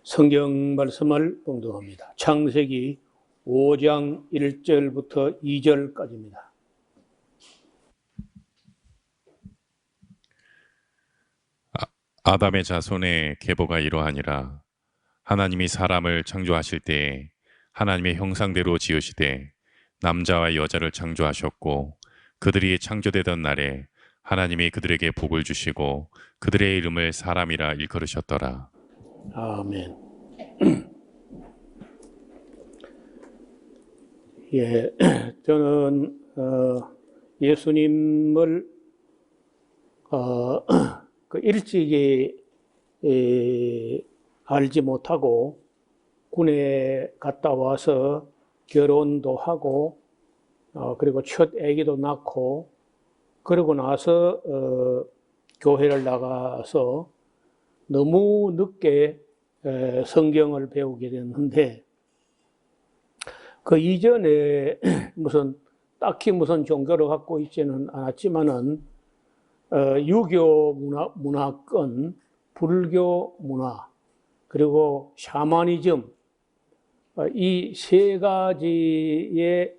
성경 말씀을 봉독합니다. 창세기 5장 1절부터 2절까지입니다. 아담의 자손의 계보가 이러하니라. 하나님이 사람을 창조하실 때에 하나님의 형상대로 지으시되 남자와 여자를 창조하셨고, 그들이 창조되던 날에 하나님이 그들에게 복을 주시고 그들의 이름을 사람이라 일컬으셨더라. 아멘. 예, 저는 예수님을 일찍이 알지 못하고 군에 갔다 와서 결혼도 하고 그리고 첫 아기도 낳고 그러고 나서 교회를 나가서 너무 늦게 성경을 배우게 됐는데, 그 이전에 딱히 무슨 종교를 갖고 있지는 않았지만은 유교 문화권, 불교 문화, 그리고 샤머니즘, 이 세 가지의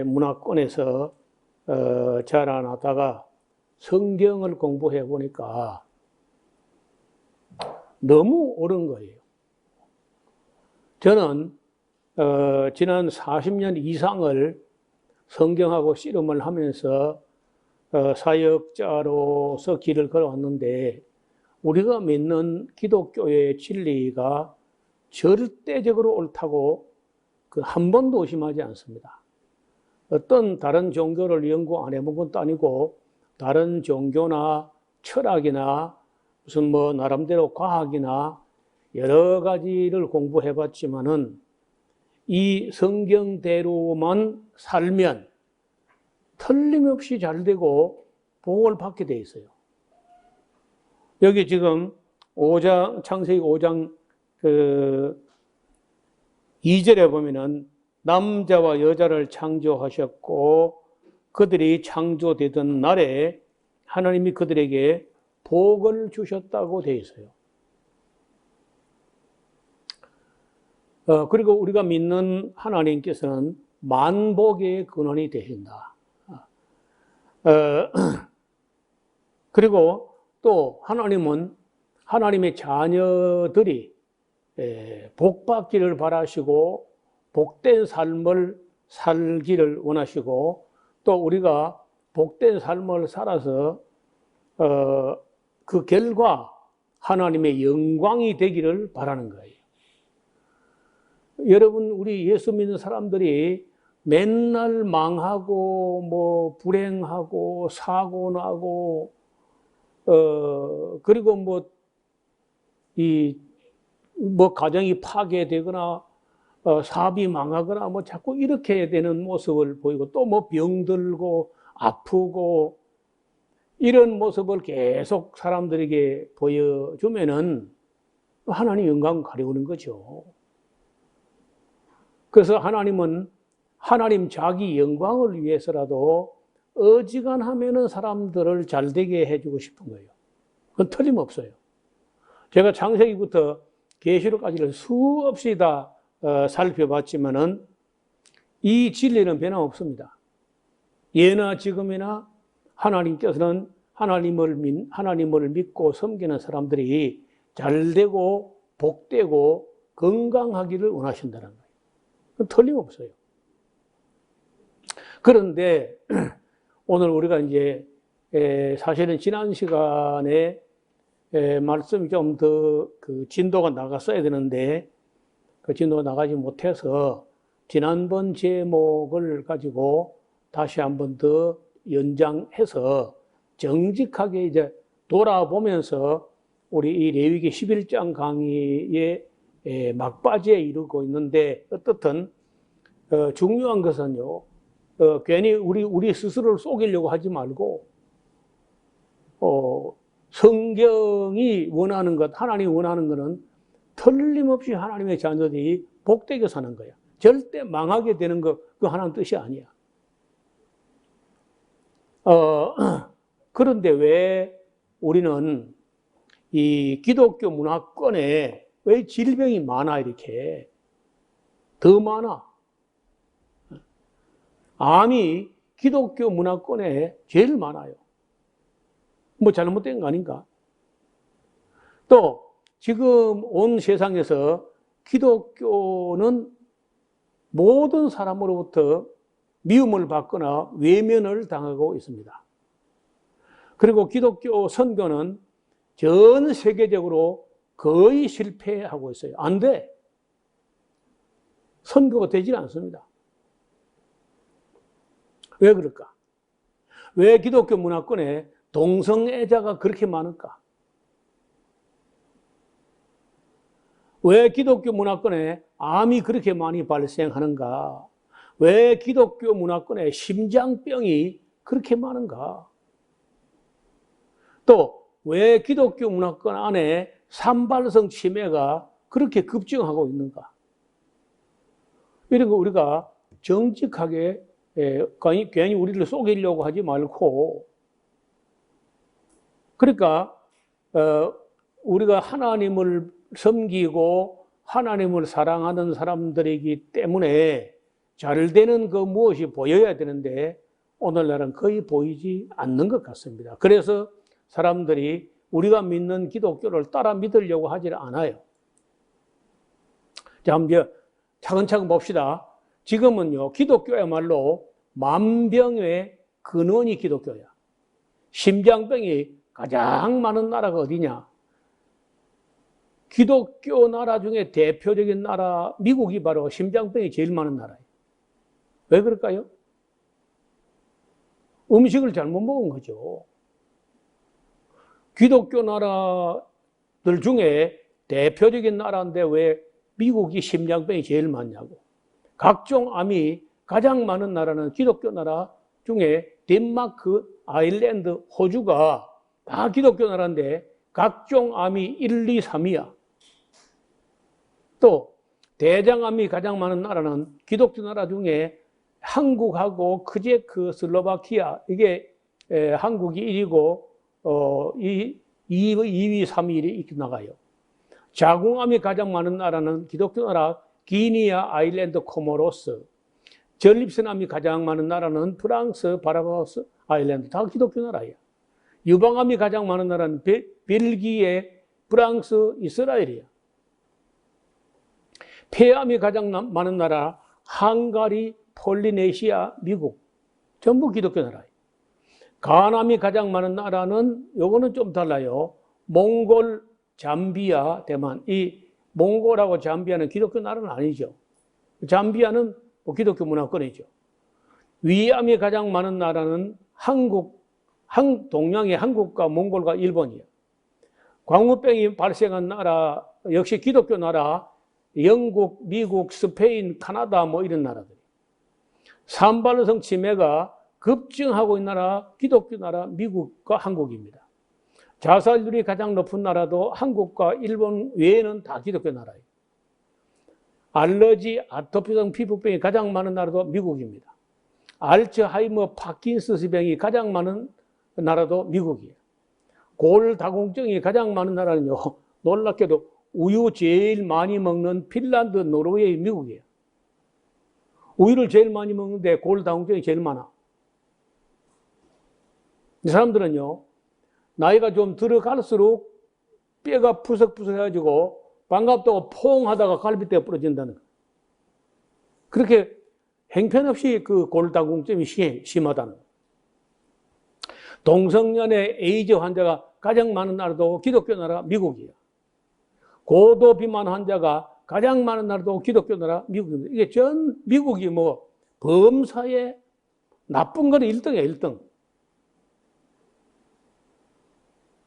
문화권에서 자라나다가 성경을 공부해 보니까 너무 옳은 거예요. 저는 지난 40년 이상을 성경하고 씨름을 하면서 사역자로서 길을 걸어왔는데, 우리가 믿는 기독교의 진리가 절대적으로 옳다고 한 번도 의심하지 않습니다. 어떤 다른 종교를 연구 안 해본 것도 아니고, 다른 종교나 철학이나 무슨 나름대로 과학이나 여러 가지를 공부해 봤지만은 이 성경대로만 살면 틀림없이 잘 되고 복을 받게 돼 있어요. 여기 지금 창세기 5장 2절에 보면은 남자와 여자를 창조하셨고 그들이 창조되던 날에 하나님이 그들에게 복을 주셨다고 되어 있어요. 그리고 우리가 믿는 하나님께서는 만복의 근원이 되신다. 그리고 또 하나님은 하나님의 자녀들이 복받기를 바라시고 복된 삶을 살기를 원하시고, 또 우리가 복된 삶을 살아서 그 결과 하나님의 영광이 되기를 바라는 거예요. 여러분, 우리 예수 믿는 사람들이 맨날 망하고 불행하고 사고 나고 그리고 가정이 파괴되거나 사업이 망하거나 자꾸 이렇게 되는 모습을 보이고, 또 병들고 아프고 이런 모습을 계속 사람들에게 보여주면은 하나님 영광 가려우는 거죠. 그래서 하나님은 하나님 자기 영광을 위해서라도 어지간하면은 사람들을 잘되게 해주고 싶은 거예요. 그건 틀림없어요. 제가 창세기부터 계시록까지를 수없이 다 살펴봤지만은 이 진리는 변함없습니다. 예나 지금이나 하나님께서는 하나님을 믿고 섬기는 사람들이 잘되고 복되고 건강하기를 원하신다는 거예요. 그건 틀림없어요. 그런데 오늘 우리가 이제 사실은 지난 시간에 말씀이 좀 더 진도가 나갔어야 되는데 그 진도가 나가지 못해서 지난번 제목을 가지고 다시 한 번 더 연장해서 정직하게 이제 돌아보면서 우리 이 레위기 11장 강의의 막바지에 이르고 있는데, 어떻든 중요한 것은요, 괜히 우리 스스로를 속이려고 하지 말고 성경이 원하는 것, 하나님이 원하는 것은 틀림없이 하나님의 자녀들이 복되게 사는 거야. 절대 망하게 되는 거, 그 하나님 뜻이 아니야. 그런데 왜 우리는 이 기독교 문화권에 왜 질병이 많아, 이렇게. 더 많아. 암이 기독교 문화권에 제일 많아요. 뭐 잘못된 거 아닌가? 또 지금 온 세상에서 기독교는 모든 사람으로부터 미움을 받거나 외면을 당하고 있습니다. 그리고 기독교 선교는 전 세계적으로 거의 실패하고 있어요. 안 돼. 선교가 되지 않습니다. 왜 그럴까? 왜 기독교 문화권에 동성애자가 그렇게 많을까? 왜 기독교 문화권에 암이 그렇게 많이 발생하는가? 왜 기독교 문화권에 심장병이 그렇게 많은가? 또 왜 기독교 문화권 안에 산발성 치매가 그렇게 급증하고 있는가? 이런 거 우리가 정직하게 괜히 우리를 속이려고 하지 말고, 그러니까 우리가 하나님을 섬기고 하나님을 사랑하는 사람들이기 때문에 잘 되는 그 무엇이 보여야 되는데 오늘날은 거의 보이지 않는 것 같습니다. 그래서 사람들이 우리가 믿는 기독교를 따라 믿으려고 하지 않아요. 자, 한번 차근차근 봅시다. 지금은요, 기독교야말로 만병의 근원이 기독교야. 심장병이 가장 많은 나라가 어디냐? 기독교 나라 중에 대표적인 나라, 미국이 바로 심장병이 제일 많은 나라예요. 왜 그럴까요? 음식을 잘못 먹은 거죠. 기독교 나라들 중에 대표적인 나라인데 왜 미국이 심장병이 제일 많냐고. 각종 암이 가장 많은 나라는 기독교 나라 중에 덴마크, 아일랜드, 호주가 다 기독교 나라인데 각종 암이 1, 2, 3이야. 또 대장암이 가장 많은 나라는 기독교 나라 중에 한국하고 크제크, 슬로바키아, 이게 한국이 1위고 2위, 3위 이렇게 나가요. 자궁암이 가장 많은 나라는 기독교 나라 기니아, 아일랜드, 코모로스. 전립선암이 가장 많은 나라는 프랑스, 바르바도스, 아일랜드. 다 기독교 나라예요. 유방암이 가장 많은 나라는 벨기에, 프랑스, 이스라엘이야. 폐암이 가장 많은 나라 헝가리, 폴리네시아, 미국. 전부 기독교 나라예요. 간암이 가장 많은 나라는 요거는 좀 달라요. 몽골, 잠비아, 대만. 이 몽골하고 잠비아는 기독교 나라는 아니죠. 잠비아는 기독교 문화권이죠. 위암이 가장 많은 나라는 동양의 한국과 몽골과 일본이에요. 광우병이 발생한 나라 역시 기독교 나라, 영국, 미국, 스페인, 카나다 뭐 이런 나라들. 산발성 치매가 급증하고 있는 나라, 기독교 나라, 미국과 한국입니다. 자살률이 가장 높은 나라도 한국과 일본 외에는 다 기독교 나라예요. 알러지, 아토피성 피부병이 가장 많은 나라도 미국입니다. 알츠하이머, 파킨슨스 병이 가장 많은 나라도 미국이에요. 골다공증이 가장 많은 나라는요, 놀랍게도 우유 제일 많이 먹는 핀란드, 노르웨이, 미국이에요. 우유를 제일 많이 먹는데 골다공증이 제일 많아. 이 사람들은요, 나이가 좀 들어갈수록 뼈가 푸석푸석해가지고 반갑다고 포옹 하다가 갈비뼈가 부러진다는 거예요. 그렇게 행편없이 그 골다공증이 심하다는 거예요. 동성연애 에이즈 환자가 가장 많은 나라도 기독교 나라 미국이에요. 고도 비만 환자가 가장 많은 나라도 기독교 나라 미국입니다. 이게 전 미국이 뭐 범사에 나쁜 거는 1등이에요, 1등.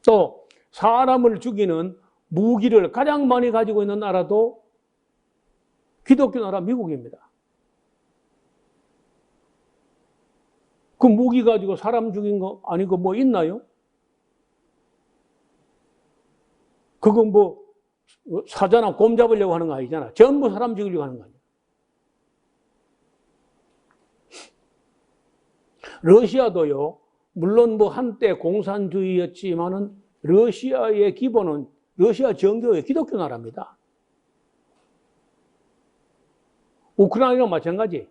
또 사람을 죽이는 무기를 가장 많이 가지고 있는 나라도 기독교 나라 미국입니다. 그 무기 가지고 사람 죽인 거 아니고 뭐 있나요? 그건 뭐 사자나 곰 잡으려고 하는 거 아니잖아. 전부 사람 죽이려고 하는 거 아니야. 러시아도요, 물론 뭐 한때 공산주의였지만은 러시아의 기본은 러시아 정교의 기독교 나라입니다. 우크라이나랑 마찬가지.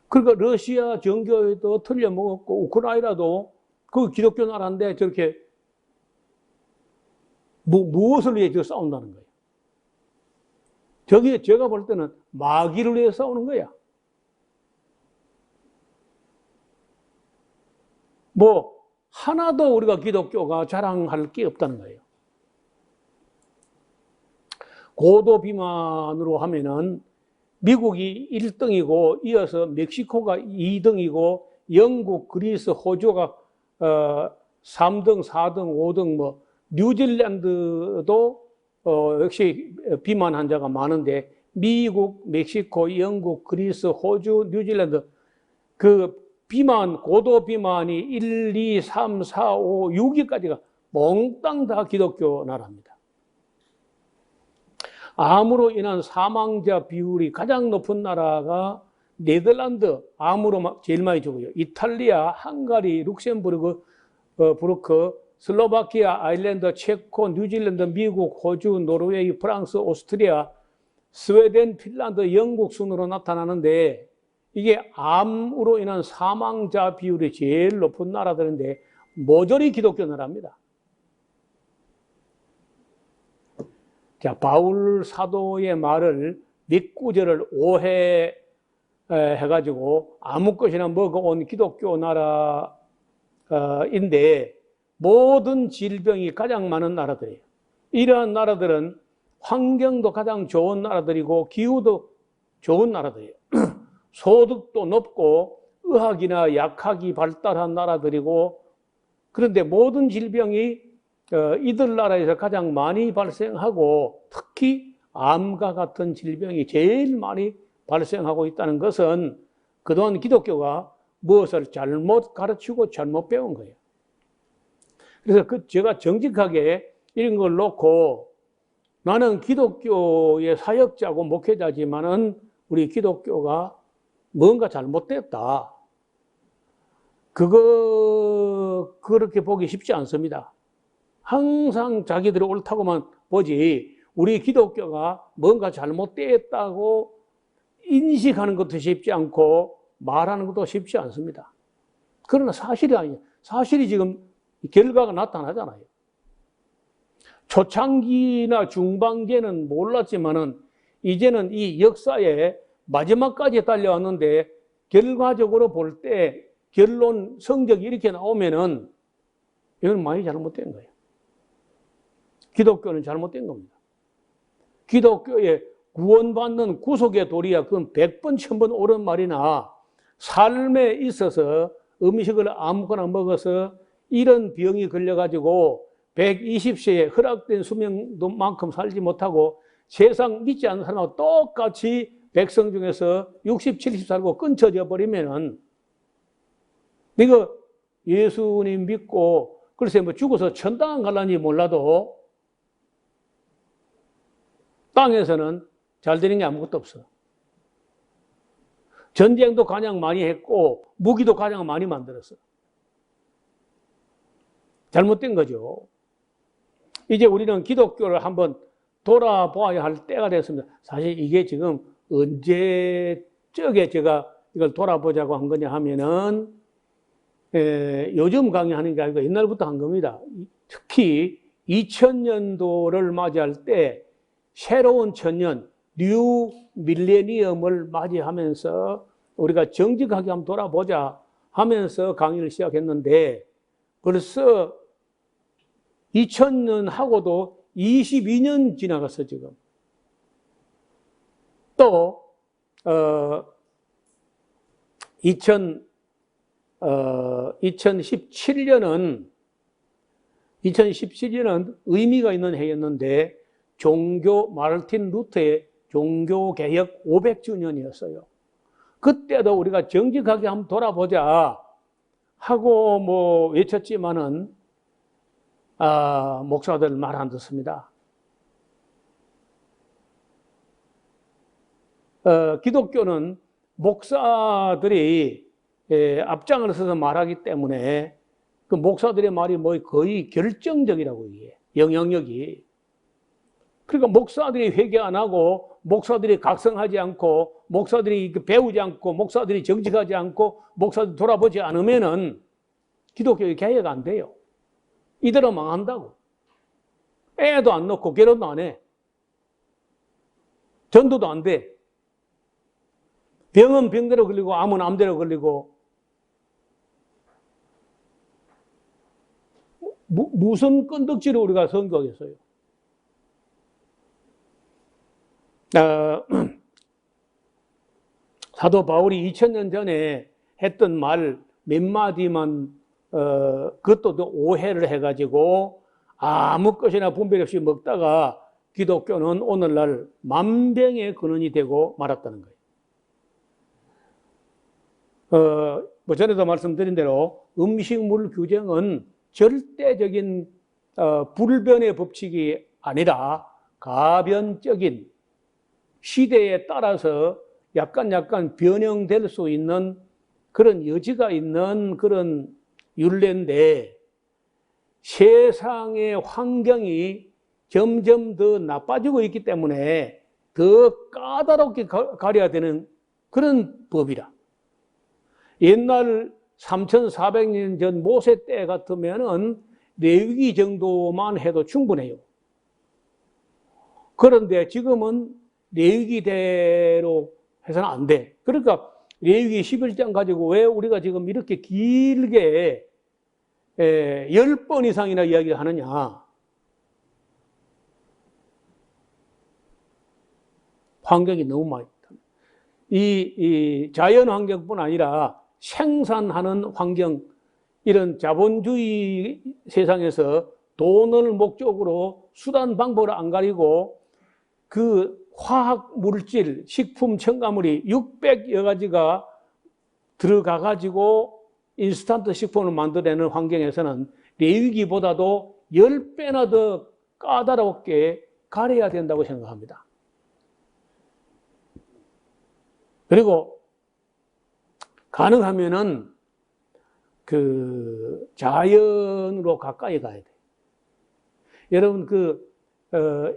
그러니까 러시아 정교회도 틀려먹었고 우크라이나도 그 기독교 나라인데 저렇게 무엇을 위해 저 싸운다는 거예요. 저게 제가 볼 때는 마귀를 위해 싸우는 거야. 뭐 하나도 우리가 기독교가 자랑할 게 없다는 거예요. 고도 비만으로 하면은 미국이 1등이고 이어서 멕시코가 2등이고 영국, 그리스, 호주가 3등, 4등, 5등 뭐 뉴질랜드도 역시 비만 환자가 많은데 미국, 멕시코, 영국, 그리스, 호주, 뉴질랜드 그 비만, 고도 비만이 1, 2, 3, 4, 5, 6위까지가 몽땅 다 기독교 나라입니다. 암으로 인한 사망자 비율이 가장 높은 나라가 네덜란드, 암으로 제일 많이 죽어요. 이탈리아, 헝가리, 룩셈부르크, 슬로바키아, 아일랜드, 체코, 뉴질랜드, 미국, 호주, 노르웨이, 프랑스, 오스트리아, 스웨덴, 핀란드, 영국 순으로 나타나는데 이게 암으로 인한 사망자 비율이 제일 높은 나라들인데 모조리 기독교 나라입니다. 자, 바울 사도의 말을 믿구절을 오해해가지고 아무 것이나 먹어온 기독교 나라인데 모든 질병이 가장 많은 나라들이에요. 이러한 나라들은 환경도 가장 좋은 나라들이고 기후도 좋은 나라들이에요. 소득도 높고 의학이나 약학이 발달한 나라들이고 그런데 모든 질병이 이들 나라에서 가장 많이 발생하고 특히 암과 같은 질병이 제일 많이 발생하고 있다는 것은 그동안 기독교가 무엇을 잘못 가르치고 잘못 배운 거예요. 그래서 제가 정직하게 이런 걸 놓고 나는 기독교의 사역자고 목회자지만은 우리 기독교가 뭔가 잘못됐다. 그렇게 보기 쉽지 않습니다. 항상 자기들이 옳다고만 보지 우리 기독교가 뭔가 잘못됐다고 인식하는 것도 쉽지 않고 말하는 것도 쉽지 않습니다. 그러나 사실이 아니에요. 사실이 지금 결과가 나타나잖아요. 초창기나 중반기에는 몰랐지만은 이제는 이 역사의 마지막까지 달려왔는데 결과적으로 볼 때 결론 성적이 이렇게 나오면은 이건 많이 잘못된 거예요. 기독교는 잘못된 겁니다. 기독교에 구원받는 구속의 도리야 그건 100번, 1000번 옳은 말이나 삶에 있어서 음식을 아무거나 먹어서 이런 병이 걸려가지고 120세에 허락된 수명만큼 살지 못하고 세상 믿지 않는 사람하고 똑같이 백성 중에서 60, 70 살고 끊쳐져 버리면은 네가 예수님 믿고 글쎄 뭐 죽어서 천당 갈란지 몰라도 땅에서는 잘 되는 게 아무것도 없어. 전쟁도 가장 많이 했고 무기도 가장 많이 만들었어. 잘못된 거죠. 이제 우리는 기독교를 한번 돌아보아야 할 때가 됐습니다. 사실 이게 지금 언제적에 제가 이걸 돌아보자고 한 거냐 하면은 요즘 강의하는 게 아니고 옛날부터 한 겁니다. 특히 2000년도를 맞이할 때 새로운 천년, 뉴 밀레니엄을 맞이하면서 우리가 정직하게 한번 돌아보자 하면서 강의를 시작했는데 벌써 2000년 하고도 22년 지나갔어, 지금. 또, 2017년은 의미가 있는 해였는데, 마르틴 루터의 종교개혁 500주년이었어요. 그때도 우리가 정직하게 한번 돌아보자 하고 뭐 외쳤지만은, 목사들 말 안 듣습니다. 기독교는 목사들이 앞장을 서서 말하기 때문에 그 목사들의 말이 뭐 거의 결정적이라고 얘기해. 영향력이. 그러니까 목사들이 회개 안 하고, 목사들이 각성하지 않고, 목사들이 배우지 않고, 목사들이 정직하지 않고, 목사들이 돌아보지 않으면은 기독교의 개혁 안 돼요. 이대로 망한다고. 애도 안 낳고 결혼도 안 해. 전도도 안 돼. 병은 병대로 걸리고 암은 암대로 걸리고. 무슨 건덕지를 우리가 선교하겠어요? 사도 바울이 2000년 전에 했던 말 몇 마디만 그것도 오해를 해가지고 아무 것이나 분별 없이 먹다가 기독교는 오늘날 만병의 근원이 되고 말았다는 거예요. 뭐 전에도 말씀드린 대로 음식물 규정은 절대적인 불변의 법칙이 아니라 가변적인 시대에 따라서 약간 변형될 수 있는 그런 여지가 있는 그런 율례인데 세상의 환경이 점점 더 나빠지고 있기 때문에 더 까다롭게 가려야 되는 그런 법이라. 옛날 3,400년 전 모세 때 같으면은 레위기 정도만 해도 충분해요. 그런데 지금은 레위기대로 해서는 안 돼. 그러니까 레위기 11장 가지고 왜 우리가 지금 이렇게 길게 10번 이상이나 이야기를 하느냐. 환경이 너무 많이 있다. 이 자연 환경뿐 아니라 생산하는 환경, 이런 자본주의 세상에서 돈을 목적으로 수단 방법을 안 가리고 그 화학 물질, 식품 첨가물이 600여 가지가 들어가가지고 인스턴트 식품을 만들어내는 환경에서는 레위기보다도 10배나 더 까다롭게 가려야 된다고 생각합니다. 그리고 가능하면은 그 자연으로 가까이 가야 돼. 여러분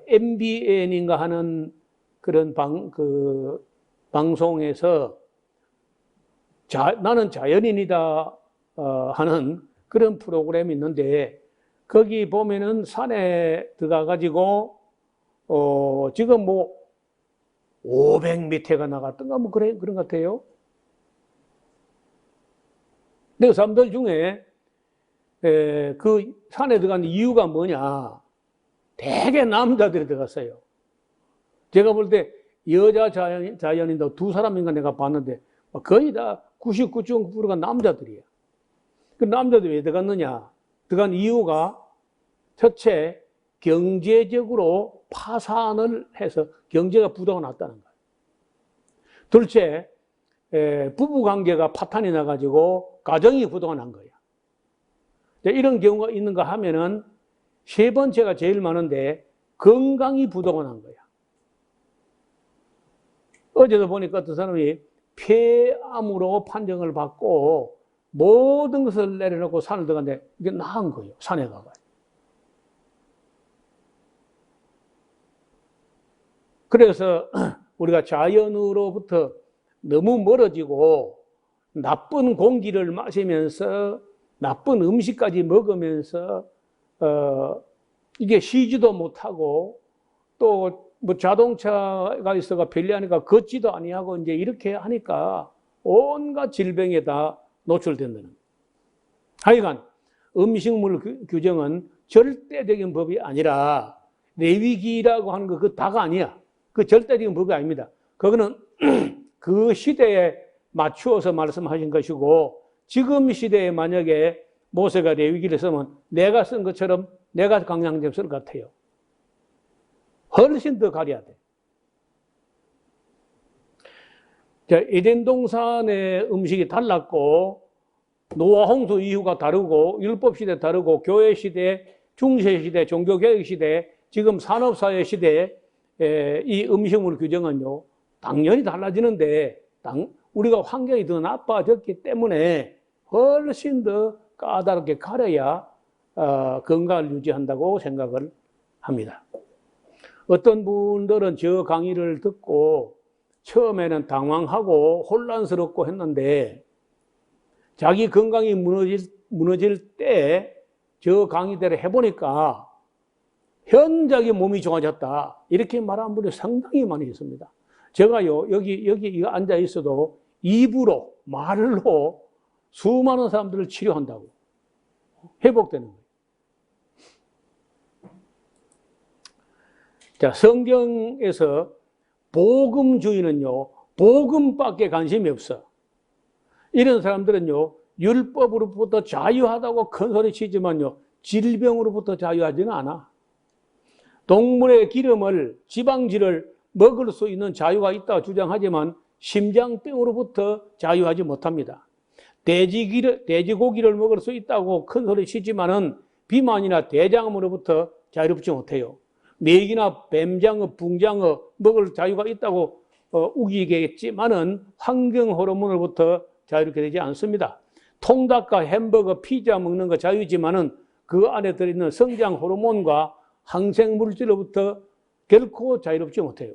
MBN인가 하는 그런 방송에서 나는 자연인이다 하는 그런 프로그램이 있는데 거기 보면은 산에 들어가 가지고 지금 뭐 500m가 나갔던가 뭐 그런 것 같아요. 근데 그 사람들 중에 그 산에 들어간 이유가 뭐냐? 대개 남자들이 들어갔어요. 제가 볼 때 여자 자연인도 2사람인가 내가 봤는데 거의 다 99.9%가 남자들이에요. 그 남자들이 왜 들어갔느냐? 들어간 이유가 첫째, 경제적으로 파산을 해서 경제가 부도가 났다는 거예요. 둘째, 부부관계가 파탄이 나가지고 가정이 부도가 난 거예요. 이런 경우가 있는가 하면은 세 번째가 제일 많은데 건강이 부도가 난 거야. 어제도 보니까 어떤 사람이 폐암으로 판정을 받고 모든 것을 내려놓고 산을 들어갔는데 이게 나은 거예요. 산에 가가. 그래서 우리가 자연으로부터 너무 멀어지고 나쁜 공기를 마시면서 나쁜 음식까지 먹으면서 이게 쉬지도 못하고 또 뭐 자동차가 있어가 편리하니까 걷지도 아니하고 이제 이렇게 하니까 온갖 질병에 다 노출된다는. 하여간 음식물 규정은 절대적인 법이 아니라 레위기라고 하는 거 그 다가 아니야. 그 절대적인 법이 아닙니다. 그거는 그 시대에 맞추어서 말씀하신 것이고 지금 시대에 만약에 모세가 레위기를 쓰면 내가 쓴 것처럼 내가 강량점 쓸 것 같아요. 훨씬 더 가려야 돼. 자, 에덴 동산의 음식이 달랐고 노아 홍수 이후가 다르고 율법 시대 다르고 교회 시대, 중세 시대, 종교 개혁 시대, 지금 산업 사회 시대 이 음식물 규정은요 당연히 달라지는데 우리가 환경이 더 나빠졌기 때문에 훨씬 더 까다롭게 가려야 건강을 유지한다고 생각을 합니다. 어떤 분들은 저 강의를 듣고 처음에는 당황하고 혼란스럽고 했는데 자기 건강이 무너질 때 저 강의대로 해보니까 현저하게 몸이 좋아졌다. 이렇게 말하는 분이 상당히 많이 있습니다. 제가요, 여기 앉아 있어도 입으로, 말로 수많은 사람들을 치료한다고. 회복되는 거예요. 자, 성경에서 복음주의는요, 복음밖에 관심이 없어. 이런 사람들은요, 율법으로부터 자유하다고 큰 소리 치지만요, 질병으로부터 자유하지는 않아. 동물의 기름을, 지방질을 먹을 수 있는 자유가 있다고 주장하지만 심장병으로부터 자유하지 못합니다. 돼지고기를 먹을 수 있다고 큰 소리 치지만은 비만이나 대장암으로부터 자유롭지 못해요. 메기나 뱀장어, 붕장어 먹을 자유가 있다고 우기겠지만은 환경 호르몬으로부터 자유롭게 되지 않습니다. 통닭과 햄버거, 피자 먹는 거 자유지만은 그 안에 들어있는 성장 호르몬과 항생 물질로부터 결코 자유롭지 못해요.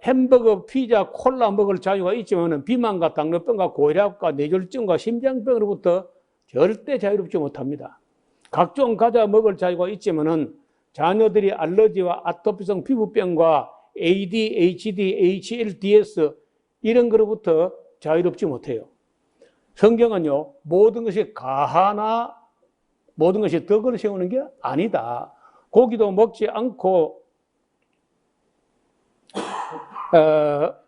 햄버거, 피자, 콜라 먹을 자유가 있지만은 비만과 당뇨병과 고혈압과 뇌졸중과 심장병으로부터 절대 자유롭지 못합니다. 각종 과자 먹을 자유가 있지만은 자녀들이 알러지와 아토피성 피부병과 ADHD, HLDS 이런 것으로부터 자유롭지 못해요. 성경은요, 모든 것이 가하나 모든 것이 덕을 세우는 게 아니다. 고기도 먹지 않고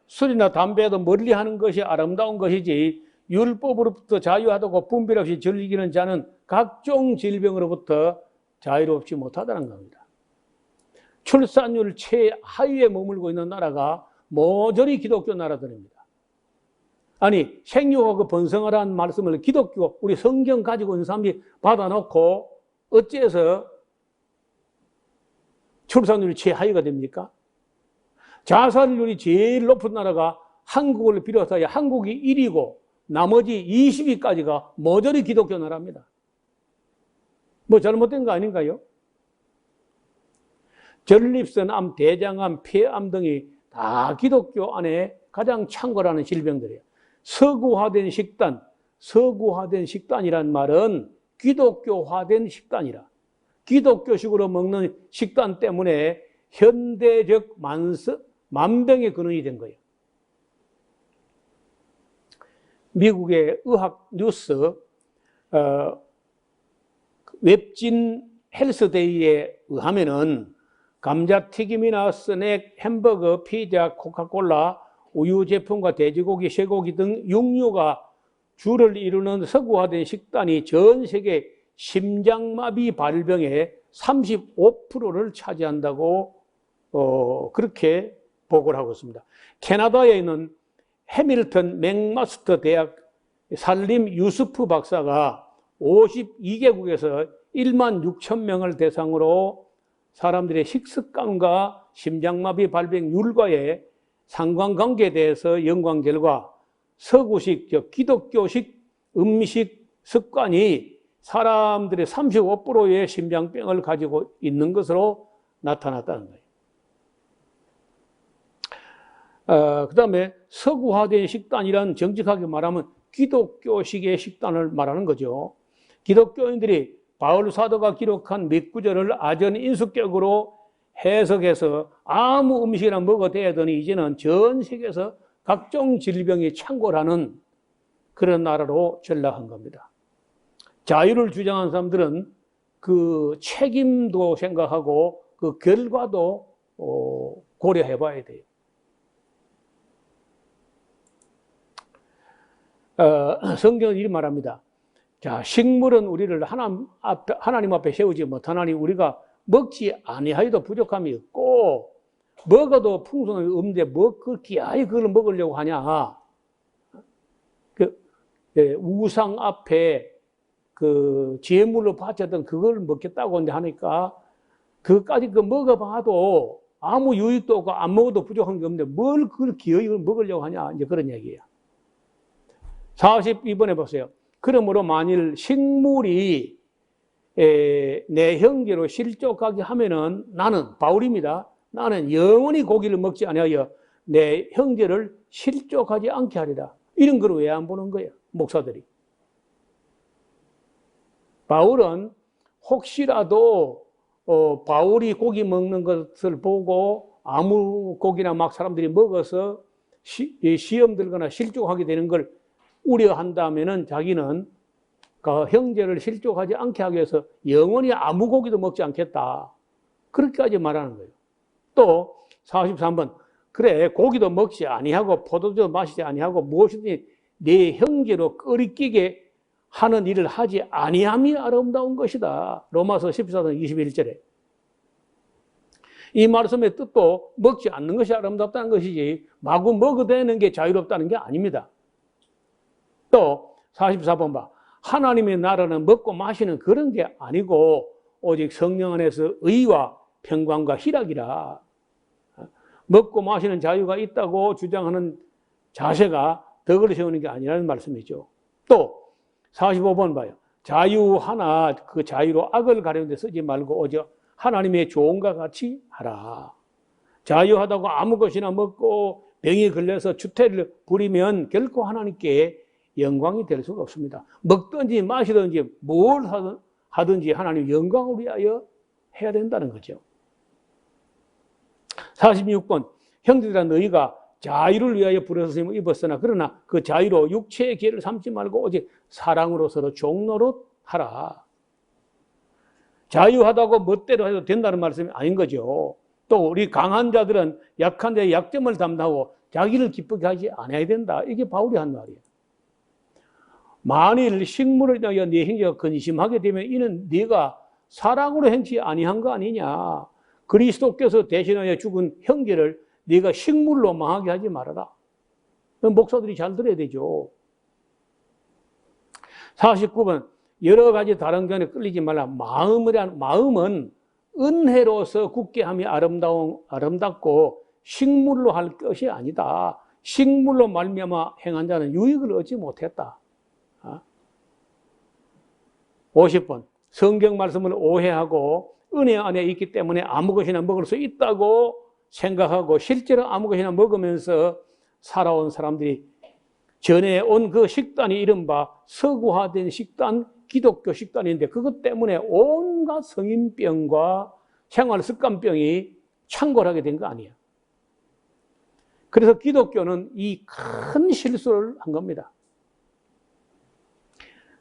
술이나 담배도 멀리하는 것이 아름다운 것이지 율법으로부터 자유하다고 분별 없이 즐기는 자는 각종 질병으로부터 자유롭지 못하다는 겁니다. 출산율 최하위에 머물고 있는 나라가 모조리 기독교 나라들입니다. 아니, 생육하고 번성하라는 말씀을 기독교, 우리 성경 가지고 있는 사람이 받아놓고 어째서 출산율이 최하위가 됩니까? 자살률이 제일 높은 나라가 한국을 비롯하여 한국이 1위고 나머지 20위까지가 모조리 기독교 나라입니다. 뭐 잘못된 거 아닌가요? 전립선암, 대장암, 폐암 등이 다 기독교 안에 가장 창궐하는 질병들이에요. 서구화된 식단이란 말은 기독교화된 식단이라. 기독교식으로 먹는 식단 때문에 현대적 만병의 근원이 된 거예요. 미국의 의학 뉴스 웹진 헬스데이에 의하면은 감자튀김이나 스낵, 햄버거, 피자, 코카콜라, 우유 제품과 돼지고기, 쇠고기 등 육류가 주를 이루는 서구화된 식단이 전 세계 심장마비 발병의 35%를 차지한다고 그렇게 보고를 하고 있습니다. 캐나다에 있는 해밀턴 맥마스터 대학 살림 유스프 박사가 52개국에서 1만 6천 명을 대상으로 사람들의 식습관과 심장마비 발병률과의 상관관계에 대해서 연구한 결과 서구식, 기독교식 음식 습관이 사람들의 35%의 심장병을 가지고 있는 것으로 나타났다는 거예요. 그 다음에 서구화된 식단이란 정직하게 말하면 기독교식의 식단을 말하는 거죠. 기독교인들이 바울 사도가 기록한 몇 구절을 아전인수격으로 해석해서 아무 음식이나 먹어대더니 이제는 전 세계에서 각종 질병이 창궐하는 그런 나라로 전락한 겁니다. 자유를 주장하는 사람들은 그 책임도 생각하고 그 결과도 고려해 봐야 돼요. 성경은 이렇게 말합니다. 자, 식물은 우리를 하나님 앞에 세우지 못하나니 우리가 먹지 아니하여도 부족함이 없고 먹어도 풍성함이 없는데 뭐 그렇게 그걸 먹으려고 하냐. 우상 앞에 그 제물로 바쳤던 그걸 먹겠다고 하니까 그까지 먹어봐도 아무 유익도 없고 안 먹어도 부족한 게 없는데 뭘 그걸 기어이 먹으려고 하냐. 이제 그런 얘기예요. 42번에 보세요. 그러므로 만일 식물이 내 형제로 실족하게 하면은 나는 바울입니다. 나는 영원히 고기를 먹지 아니하여 내 형제를 실족하지 않게 하리라. 이런 걸 왜 안 보는 거야, 목사들이? 바울은 혹시라도 바울이 고기 먹는 것을 보고 아무 고기나 막 사람들이 먹어서 시험 들거나 실족하게 되는 걸 우려한다면은 자기는 그 형제를 실족하지 않게 하기 위해서 영원히 아무 고기도 먹지 않겠다. 그렇게까지 말하는 거예요. 또 43번 그래 고기도 먹지 아니하고 포도주도 마시지 아니하고 무엇이든지 내 형제로 끓이끼게 하는 일을 하지 아니함이 아름다운 것이다. 로마서 14장 21절에. 이 말씀의 뜻도 먹지 않는 것이 아름답다는 것이지 마구 먹어대는 게 자유롭다는 게 아닙니다. 또 44번 봐. 하나님의 나라는 먹고 마시는 그런 게 아니고 오직 성령 안에서 의와 평강과 희락이라. 먹고 마시는 자유가 있다고 주장하는 자세가 덕을 세우는 게 아니라는 말씀이죠. 또 45번 봐요. 자유 하나 그 자유로 악을 가려는 데 쓰지 말고 오직 하나님의 조언과 같이 하라. 자유하다고 아무 것이나 먹고 병이 걸려서 추태를 부리면 결코 하나님께 영광이 될 수가 없습니다. 먹든지 마시든지 뭘 하든지 하나님 영광을 위하여 해야 된다는 거죠. 46번 형제들아 너희가 자유를 위하여 부르심을 입었으나 그러나 그 자유로 육체의 기회를 삼지 말고 오직 사랑으로 서로 종노릇 하라. 자유하다고 멋대로 해도 된다는 말씀이 아닌 거죠. 또 우리 강한 자들은 약한 자의 약점을 담당하고 자기를 기쁘게 하지 않아야 된다. 이게 바울이 한 말이에요. 만일 식물을 인하여 네 형제가 근심하게 되면 이는 네가 사랑으로 행치 아니한 거 아니냐. 그리스도께서 대신하여 죽은 형제를 네가 식물로 망하게 하지 말아라. 목사들이 잘 들어야 되죠. 49번 여러 가지 다른 견에 끌리지 말라. 마음은 은혜로서 굳게 함이 아름답고 식물로 할 것이 아니다. 식물로 말미암아 행한 자는 유익을 얻지 못했다. 50번 성경 말씀을 오해하고 은혜 안에 있기 때문에 아무 것이나 먹을 수 있다고 생각하고 실제로 아무 것이나 먹으면서 살아온 사람들이 전에 온 그 식단이 이른바 서구화된 식단, 기독교 식단인데 그것 때문에 온갖 성인병과 생활습관병이 창궐하게 된 거 아니에요. 그래서 기독교는 이 큰 실수를 한 겁니다.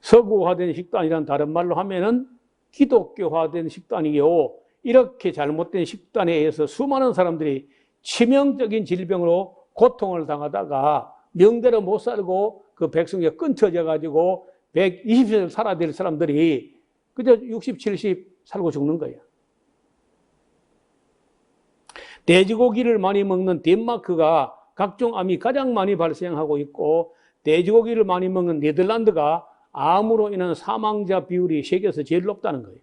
서구화된 식단이란 다른 말로 하면은 기독교화된 식단이요. 이렇게 잘못된 식단에 의해서 수많은 사람들이 치명적인 질병으로 고통을 당하다가 명대로 못 살고 그 백성이 끊쳐져 가지고 120년 살아야 될 사람들이 그저 60, 70 살고 죽는 거예요. 돼지고기를 많이 먹는 덴마크가 각종 암이 가장 많이 발생하고 있고 돼지고기를 많이 먹는 네덜란드가 암으로 인한 사망자 비율이 세계에서 제일 높다는 거예요.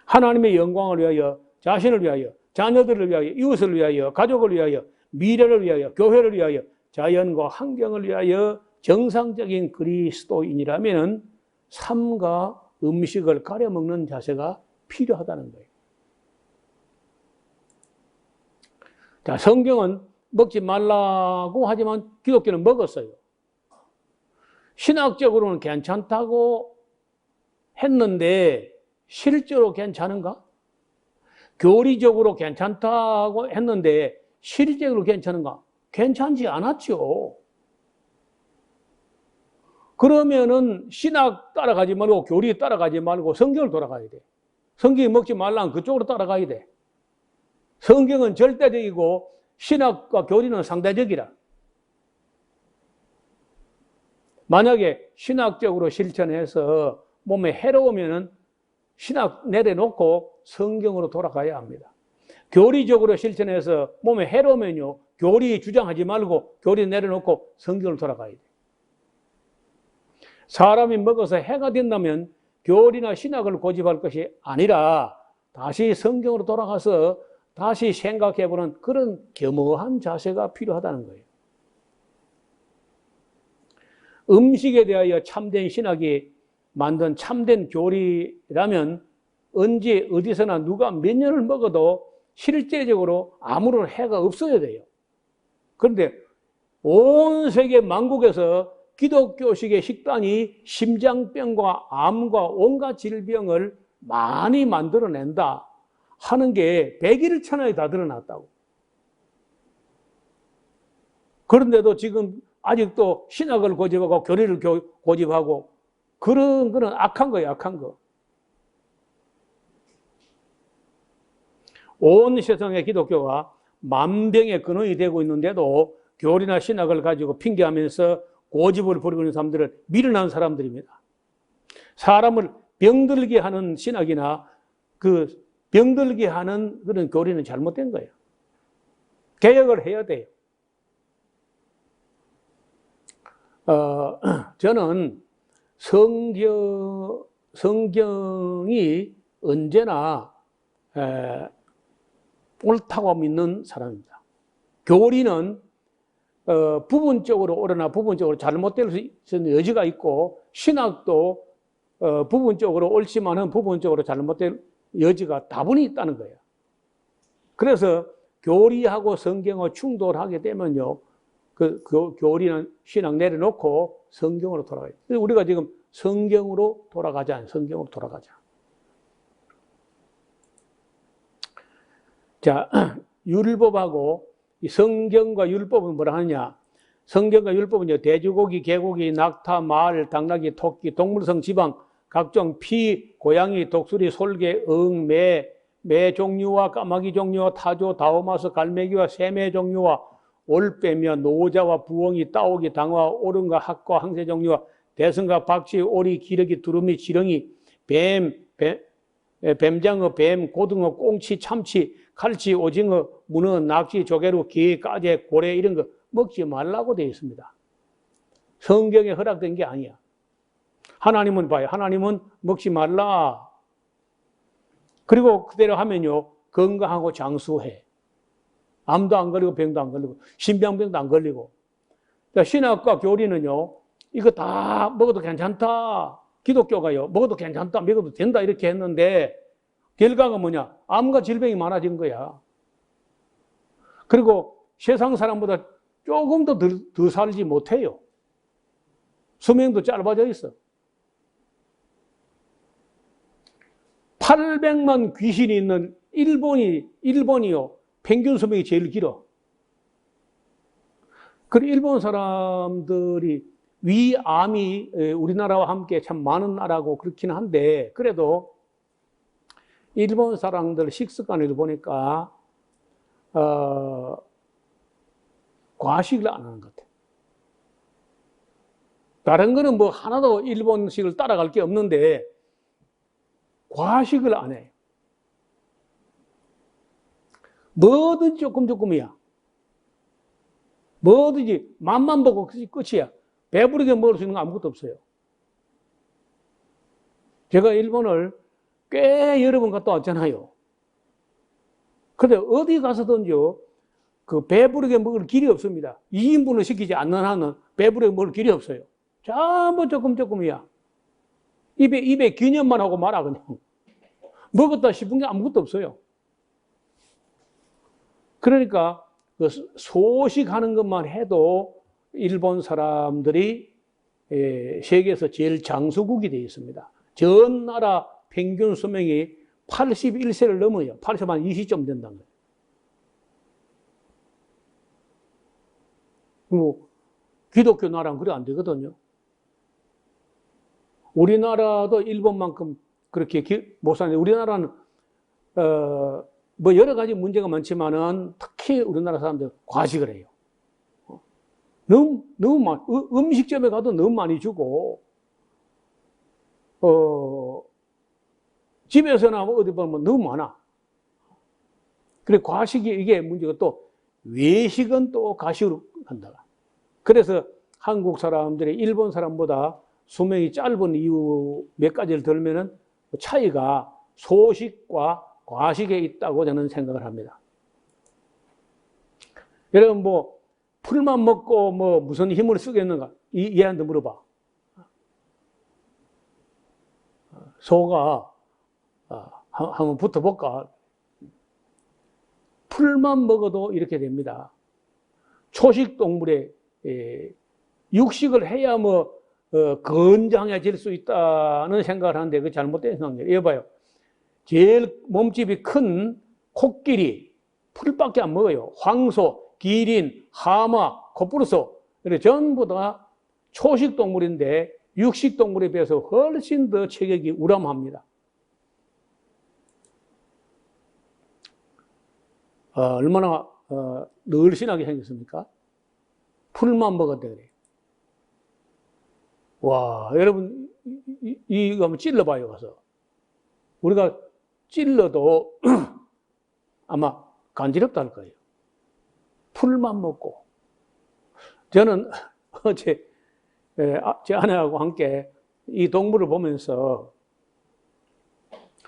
하나님의 영광을 위하여, 자신을 위하여, 자녀들을 위하여, 이웃을 위하여, 가족을 위하여, 미래를 위하여, 교회를 위하여, 자연과 환경을 위하여 정상적인 그리스도인이라면 삶과 음식을 가려 먹는 자세가 필요하다는 거예요. 자, 성경은 먹지 말라고 하지만 기독교는 먹었어요. 신학적으로는 괜찮다고 했는데 실제로 괜찮은가? 교리적으로 괜찮다고 했는데 실제로 괜찮은가? 괜찮지 않았죠. 그러면은 신학 따라가지 말고 교리 따라가지 말고 성경을 돌아가야 돼. 성경이 먹지 말라면 그쪽으로 따라가야 돼. 성경은 절대적이고 신학과 교리는 상대적이라. 만약에 신학적으로 실천해서 몸에 해로우면은 신학 내려놓고 성경으로 돌아가야 합니다. 교리적으로 실천해서 몸에 해로우면요, 교리 주장하지 말고 교리 내려놓고 성경을 돌아가야 돼. 사람이 먹어서 해가 된다면 교리나 신학을 고집할 것이 아니라 다시 성경으로 돌아가서 다시 생각해보는 그런 겸허한 자세가 필요하다는 거예요. 음식에 대하여 참된 신학이 만든 참된 교리라면 언제 어디서나 누가 몇 년을 먹어도 실제적으로 아무런 해가 없어야 돼요. 그런데 온 세계 만국에서 기독교식의 식단이 심장병과 암과 온갖 질병을 많이 만들어낸다 하는 게 백일천하에 다 드러났다고. 그런데도 지금 아직도 신학을 고집하고 교리를 고집하고 그런 거는 악한 거예요, 악한 거. 온 세상의 기독교가 만병의 근원이 되고 있는데도 교리나 신학을 가지고 핑계하면서 고집을 부리고 있는 사람들은 미련한 사람들입니다. 사람을 병들게 하는 신학이나 그 병들게 하는 그런 교리는 잘못된 거예요. 개혁을 해야 돼요. 저는 성경이 언제나 옳다고 믿는 사람입니다. 교리는 부분적으로 옳으나 부분적으로 잘못될 수 있는 여지가 있고, 신학도 부분적으로 옳지만은 부분적으로 잘못될 여지가 다분히 있다는 거예요. 그래서 교리하고 성경을 충돌하게 되면요, 그 교리는 신학 내려놓고 성경으로 돌아가요. 그래서 우리가 지금 성경으로 돌아가자, 성경으로 돌아가자. 자, 율법하고 이 성경과 율법은 뭐라 하느냐? 성경과 율법은 돼지고기, 개고기, 낙타, 말, 당나귀, 토끼, 동물성 지방, 각종 피, 고양이, 독수리, 솔개, 응, 매 종류와 까마귀 종류와 타조, 다오마스, 갈매기와 새매 종류와 올빼며 노자와 부엉이, 따오기, 당화, 오름과 학과, 항새 종류와 대승과 박쥐, 오리, 기러기, 두루미, 지렁이, 뱀장어, 뱀, 고등어, 꽁치, 참치, 칼치, 오징어, 문어, 낙지, 조개로, 게, 까제, 고래 이런 거 먹지 말라고 되어 있습니다. 성경에 허락된 게 아니야. 하나님은 봐요. 하나님은 먹지 말라. 그리고 그대로 하면요, 건강하고 장수해. 암도 안 걸리고 병도 안 걸리고 신병도 안 걸리고. 신학과 교리는요, 이거 다 먹어도 괜찮다. 기독교가요, 먹어도 괜찮다, 먹어도 된다 이렇게 했는데 결과가 뭐냐? 암과 질병이 많아진 거야. 그리고 세상 사람보다 조금 더 살지 못해요. 수명도 짧아져 있어. 800만 귀신이 있는 일본이요, 평균 수명이 제일 길어. 그리고 일본 사람들이 위암이 우리나라와 함께 참 많은 나라고 그렇긴 한데, 그래도 일본 사람들 식습관을 보니까 과식을 안 하는 것 같아요. 다른 거는 뭐 하나도 일본식을 따라갈 게 없는데 과식을 안 해요. 뭐든지 조금이야. 뭐든지 맛만 보고 끝이야. 배부르게 먹을 수 있는 거 아무것도 없어요. 제가 일본을 꽤 여러 번 갔다 왔잖아요. 근데 어디 가서든지요, 그 배부르게 먹을 길이 없습니다. 2인분을 시키지 않는 한은 배부르게 먹을 길이 없어요. 전부 조금이야. 입에 기념만 하고 말아, 그냥. 먹었다 싶은 게 아무것도 없어요. 그러니까 그 소식하는 것만 해도 일본 사람들이 세계에서 제일 장수국이 되어 있습니다. 전 나라 평균 수명이 81세를 넘어요. 80만 20점 된다는 거예요. 뭐 기독교 나라는 그래 안 되거든요. 우리나라도 일본만큼 그렇게 못 사는데, 우리나라는 뭐 여러 가지 문제가 많지만은 특히 우리나라 사람들 과식을 해요. 너무 많이, 음식점에 가도 너무 많이 주고, 집에서나 어디 보면 너무 많아. 그래, 과식이 이게 문제가, 또 외식은 또 과식으로 간다. 그래서 한국 사람들이 일본 사람보다 수명이 짧은 이유 몇 가지를 들면은 차이가 소식과 과식에 있다고 저는 생각을 합니다. 여러분, 뭐 풀만 먹고 뭐 무슨 힘을 쓰겠는가? 얘한테 물어봐. 소가 한번 붙어볼까? 풀만 먹어도 이렇게 됩니다. 초식 동물의 육식을 해야 건장해질 수 있다는 생각을 하는데 그 잘못된 생각이에요. 여봐요. 제일 몸집이 큰 코끼리 풀밖에 안 먹어요. 황소, 기린, 하마, 코뿔소 이렇게 전부 다 초식 동물인데 육식 동물에 비해서 훨씬 더 체격이 우람합니다. 얼마나 늘씬하게 생겼습니까? 풀만 먹었대 그래. 와, 여러분 이거 한번 찔러봐요 가서. 우리가 찔러도 아마 간지럽다 할 거예요. 풀만 먹고. 저는 어제 제 아내하고 함께 이 동물을 보면서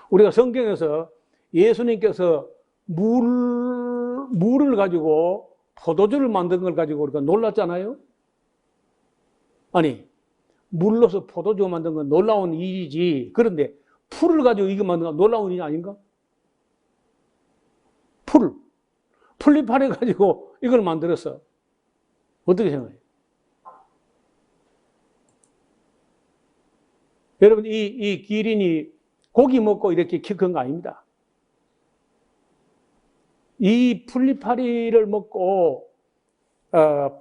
우리가 성경에서 예수님께서 물을 가지고 포도주를 만든 걸 가지고 우리가 놀랐잖아요. 아니, 물로서 포도주 만든 건 놀라운 일이지. 그런데 풀을 가지고 이거 만든 건 놀라운 일이 아닌가? 풀잎알을 가지고 이걸 만들었어. 어떻게 생각해요? 여러분, 이 기린이 고기 먹고 이렇게 키 큰 거 아닙니다. 이 풀잎파리를 먹고,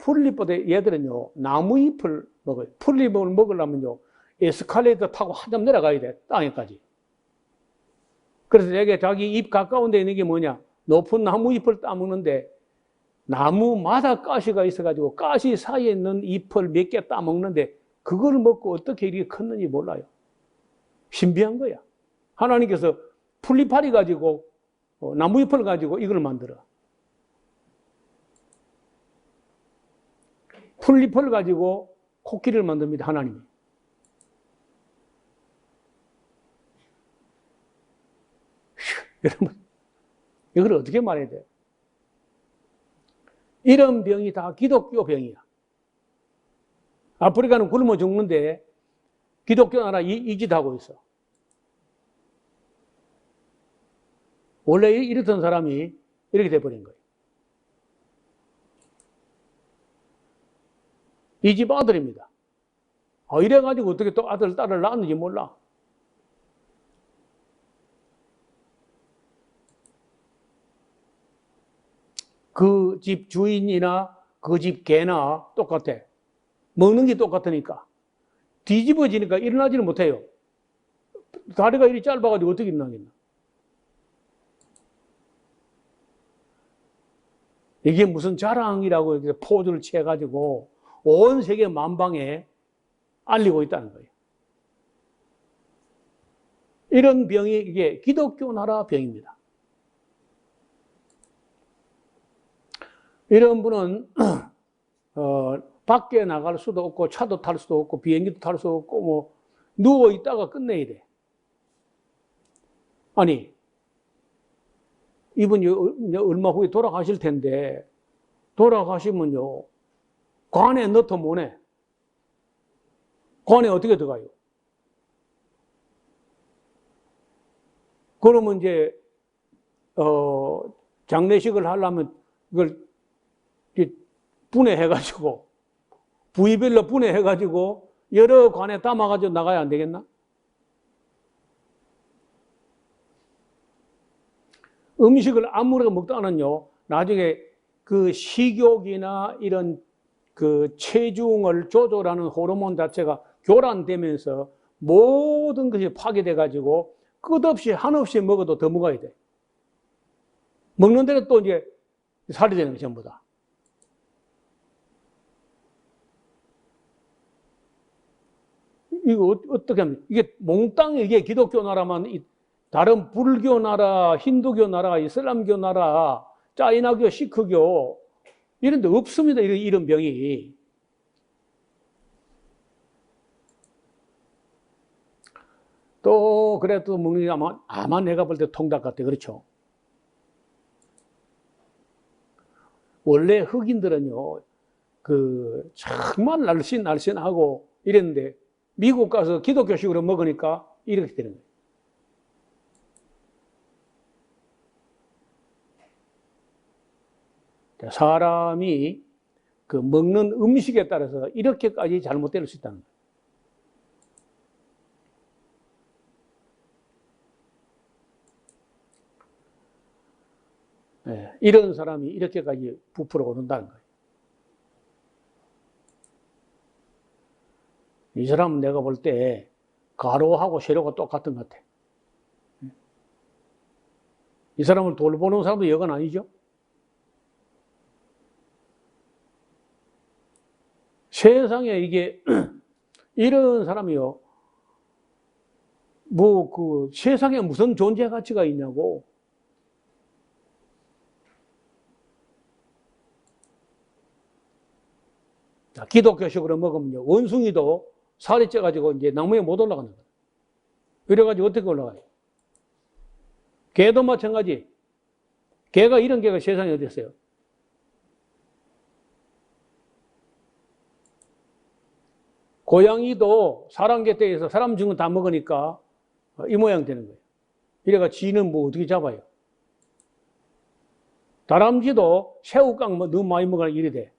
풀잎보다 얘들은요, 나무 잎을 먹어요. 풀잎을 먹으려면요, 에스컬레이터 타고 한참 내려가야 돼, 땅에까지. 그래서 되게 자기 입 가까운 데 있는 게 뭐냐? 높은 나무 잎을 따먹는데, 나무마다 가시가 있어가지고, 가시 사이에 있는 잎을 몇 개 따먹는데, 그걸 먹고 어떻게 이렇게 컸는지 몰라요. 신비한 거야. 하나님께서 풀잎파리 가지고 나무잎을 가지고 이걸 만들어. 풀잎을 가지고 코끼리를 만듭니다. 하나님이. 여러분, 이걸 어떻게 말해야 돼요? 이런 병이 다 기독교 병이야. 아프리카는 굶어 죽는데 기독교 나라 이 짓 하고 있어. 원래 이랬던 사람이 이렇게 돼버린 거예요. 이 집 아들입니다. 이래가지고 어떻게 또 아들, 딸을 낳았는지 몰라. 그 집 주인이나 그 집 개나 똑같아. 먹는 게 똑같으니까. 뒤집어지니까 일어나지를 못해요. 다리가 이리 짧아가지고 어떻게 일어나겠나. 이게 무슨 자랑이라고 이렇게 포즈를 취해가지고 온 세계 만방에 알리고 있다는 거예요. 이런 병이 이게 기독교 나라 병입니다. 이런 분은 밖에 나갈 수도 없고 차도 탈 수도 없고 비행기도 탈 수 없고 뭐 누워 있다가 끝내야 돼. 아니 이분이 얼마 후에 돌아가실 텐데 돌아가시면요 관에 넣더 뭐네. 관에 어떻게 들어가요? 그러면 이제 장례식을 하려면 이걸 분해해가지고 부위별로 분해해가지고 여러 관에 담아가지고 나가야 안 되겠나? 음식을 아무렇게 먹다가는요, 나중에 그 식욕이나 이런 그 체중을 조절하는 호르몬 자체가 교란되면서 모든 것이 파괴돼가지고 끝없이 한없이 먹어도 더 먹어야 돼. 먹는 대로 또 이제 살이 되는 거 전부 다. 이거 어떻게 합니까? 이게 몽땅 이게 기독교 나라만 다른 불교 나라, 힌두교 나라, 이슬람교 나라, 짜이나교, 시크교 이런 데 없습니다. 이런 병이. 또 그래도 먹는 게 아마 내가 볼 때 통닭 같아. 그렇죠? 원래 흑인들은요, 정말 날씬하고 이랬는데 미국 가서 기독교식으로 먹으니까 이렇게 되는 거예요. 사람이 그 먹는 음식에 따라서 이렇게까지 잘못될 수 있다는 거예요. 네, 이런 사람이 이렇게까지 부풀어 오른다는 거예요. 이 사람은 내가 볼 때 가로하고 세로가 똑같은 것 같아. 이 사람을 돌보는 사람도 여건 아니죠. 세상에 이게 이런 사람이요. 뭐 그 세상에 무슨 존재 가치가 있냐고. 자, 기독교식으로 먹으면요. 원숭이도 살이 쪄가지고 이제 나무에 못 올라가는 거예요. 이래가지고 어떻게 올라가요? 개도 마찬가지. 개가 이런 개가 세상에 어디 있어요? 고양이도 사람 곁에서 사람 죽은 거 다 먹으니까 이 모양 되는 거예요. 이래가 쥐는 뭐 어떻게 잡아요? 다람쥐도 새우깡 뭐 너무 많이 먹으니까 이래 돼.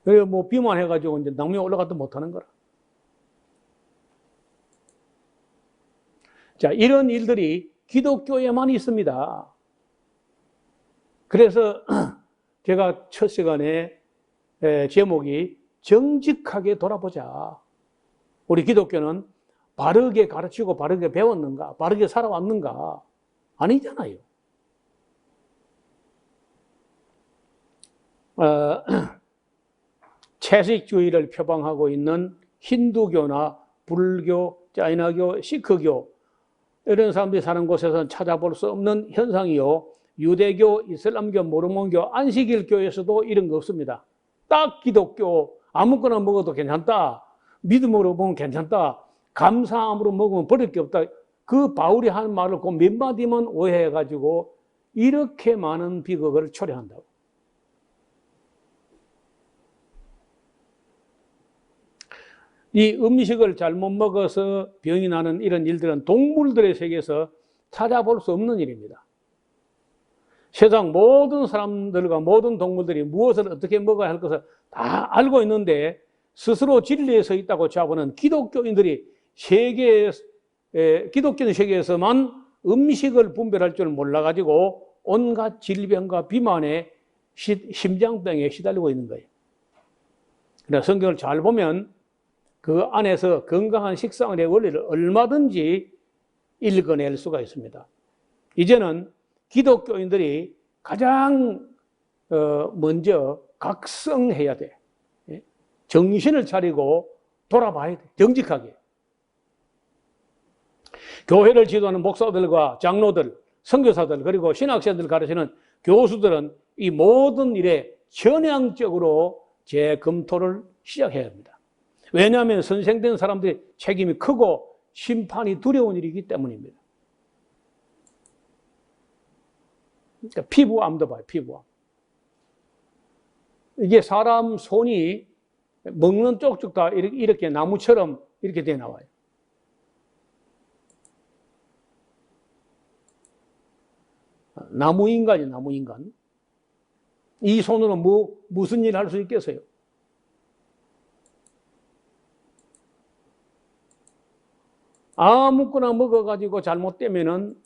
그래 뭐 비만해가지고 이제 나무에 올라가도 못하는 거라. 자, 이런 일들이 기독교에만 있습니다. 그래서 제가 첫 시간에 제목이 정직하게 돌아보자. 우리 기독교는 바르게 가르치고 바르게 배웠는가? 바르게 살아왔는가? 아니잖아요. 채식주의를 표방하고 있는 힌두교나 불교, 짜이나교, 시크교 이런 사람들이 사는 곳에서는 찾아볼 수 없는 현상이요. 유대교, 이슬람교, 모르몬교, 안식일교에서도 이런 거 없습니다. 딱 기독교 아무거나 먹어도 괜찮다. 믿음으로 보면 괜찮다. 감사함으로 먹으면 버릴 게 없다. 그 바울이 한 말을 그 몇 마디만 오해해가지고 이렇게 많은 비극을 초래한다고. 이 음식을 잘못 먹어서 병이 나는 이런 일들은 동물들의 세계에서 찾아볼 수 없는 일입니다. 세상 모든 사람들과 모든 동물들이 무엇을 어떻게 먹어야 할 것을 다 알고 있는데 스스로 진리에 서 있다고 자부하는 기독교인들이 기독교 세계에서만 음식을 분별할 줄 몰라가지고 온갖 질병과 비만에 심장병에 시달리고 있는 거예요. 그래서 성경을 잘 보면 그 안에서 건강한 식생활의 원리를 얼마든지 읽어낼 수가 있습니다. 이제는 기독교인들이 가장 먼저 각성해야 돼. 정신을 차리고 돌아봐야 돼. 정직하게. 교회를 지도하는 목사들과 장로들, 선교사들 그리고 신학생들 가르치는 교수들은 이 모든 일에 전향적으로 재검토를 시작해야 합니다. 왜냐하면 선생된 사람들의 책임이 크고 심판이 두려운 일이기 때문입니다. 그러니까 피부암도 봐요, 피부암. 이게 사람 손이 먹는 쪽쪽 다 이렇게 나무처럼 이렇게 돼 나와요. 나무인간이 나무인간. 이 손으로 무슨 일을 할 수 있겠어요? 아무거나 먹어가지고 잘못되면은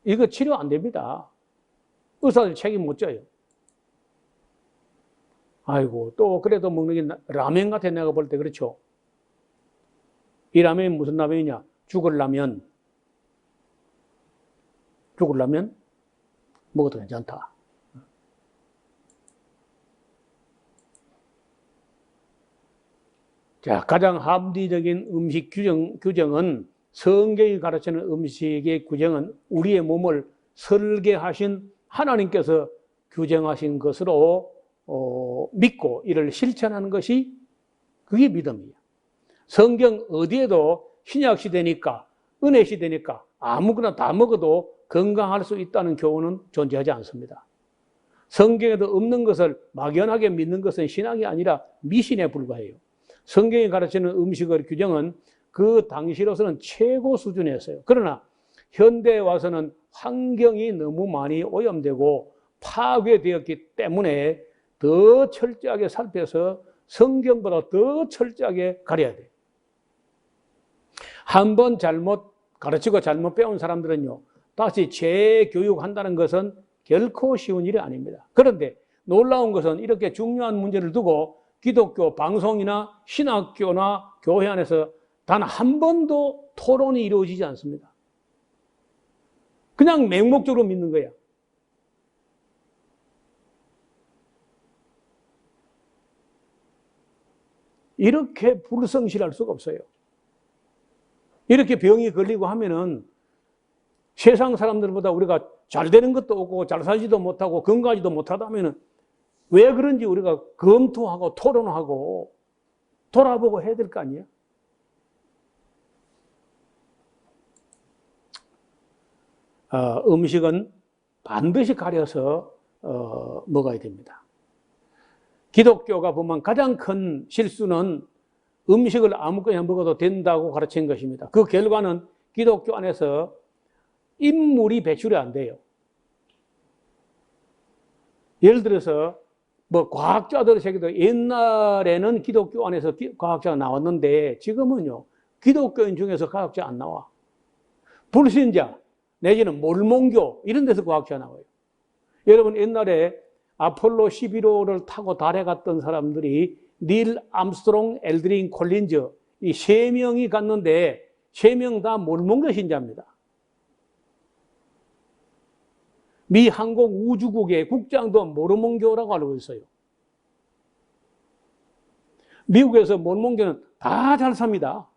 이거 치료 안 됩니다. 의사들 책임 못 져요. 아이고, 또 그래도 먹는 게 라면 같아, 내가 볼 때. 그렇죠? 이 라면이 무슨 라면이냐? 죽을 라면. 죽을 라면? 먹어도 괜찮다. 자, 가장 합리적인 음식 규정은 성경이 가르치는 음식의 규정은 우리의 몸을 설계하신 하나님께서 규정하신 것으로 믿고 이를 실천하는 것이 그게 믿음이에요. 성경 어디에도 신약 시대니까 은혜 시대니까 아무거나 다 먹어도 건강할 수 있다는 교훈은 존재하지 않습니다. 성경에도 없는 것을 막연하게 믿는 것은 신앙이 아니라 미신에 불과해요. 성경이 가르치는 음식의 규정은 그 당시로서는 최고 수준이었어요. 그러나 현대에 와서는 환경이 너무 많이 오염되고 파괴되었기 때문에 더 철저하게 살펴서 성경보다 더 철저하게 가려야 돼요. 한번 잘못 가르치고 잘못 배운 사람들은요, 다시 재교육한다는 것은 결코 쉬운 일이 아닙니다. 그런데 놀라운 것은 이렇게 중요한 문제를 두고 기독교 방송이나 신학교나 교회 안에서 단 한 번도 토론이 이루어지지 않습니다. 그냥 맹목적으로 믿는 거야. 이렇게 불성실할 수가 없어요. 이렇게 병이 걸리고 하면은 세상 사람들보다 우리가 잘 되는 것도 없고 잘 살지도 못하고 건강하지도 못하다면은 왜 그런지 우리가 검토하고 토론하고 돌아보고 해야 될 거 아니에요? 음식은 반드시 가려서 먹어야 됩니다. 기독교가 보면 가장 큰 실수는 음식을 아무거나 먹어도 된다고 가르친 것입니다. 그 결과는 기독교 안에서 인물이 배출이 안 돼요. 예를 들어서 뭐 과학자들 세계도 옛날에는 기독교 안에서 과학자가 나왔는데 지금은요, 기독교인 중에서 과학자 안 나와. 불신자 내지는 몰몬교 이런 데서 과학자 나와요. 여러분 옛날에 아폴로 11호를 타고 달에 갔던 사람들이 닐 암스트롱, 엘드린 콜린즈 이 세 명이 갔는데 세 명 다 몰몬교 신자입니다. 미 항공 우주국의 국장도 모르몬교라고 알고 있어요. 미국에서 몰몬교는 다 잘 삽니다.